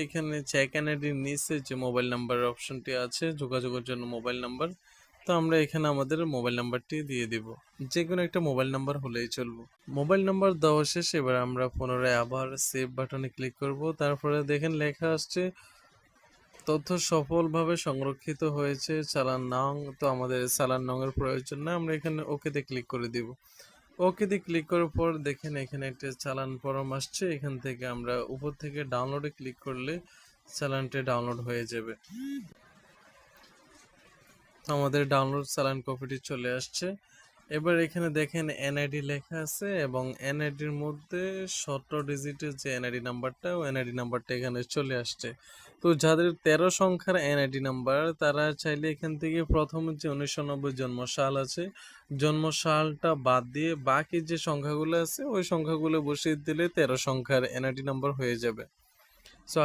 এখানে চেক এনআইডির নিচে যে মোবাইল নাম্বারের অপশনটি আছে যোগাযোগের জন্য মোবাইল নাম্বার, তো আমরা এখানে আমাদের মোবাইল নাম্বারটি দিয়ে দিব। যে কোনো একটা মোবাইল নাম্বার হলেই চলবে। মোবাইল নাম্বার দেওয়া শেষ। এবার আমরা পুনরায় আবার সেভ বাটনে ক্লিক করব। তারপরে দেখেন লেখা আসছে তথ্য সফলভাবে সংরক্ষিত হয়েছে, চালান নং। তো আমাদের চালান নং এর প্রয়োজন না, আমরা এখানে ওকেতে ক্লিক করে দিব। ওকেতে ক্লিক করার পর দেখেন এখানে একটা চালান ফরম আসছে। এখান থেকে আমরা উপর থেকে ডাউনলোডে ক্লিক করলে চালানটি ডাউনলোড হয়ে যাবে। আমাদের ডাউনলোড চালান কপিটি চলে আসছে। এবার এখানে দেখেন এনআইডি লেখা আছে এবং এনআইডির মধ্যে 17 ডিজিটের যে এনআইডি নাম্বারটা, ও এনআইডি নাম্বারটা এখানে চলে আসছে। তো যাদের 13 সংখ্যার এনআইডি নাম্বার, তারা চাইলে এখান থেকে প্রথম যে 1990 জন্ম সাল আছে, জন্ম সালটা বাদ দিয়ে বাকি যে সংখ্যাগুলো আছে ওই সংখ্যাগুলো বসিয়ে দিলে 13 সংখ্যার এনআইডি নাম্বার হয়ে যাবে। সো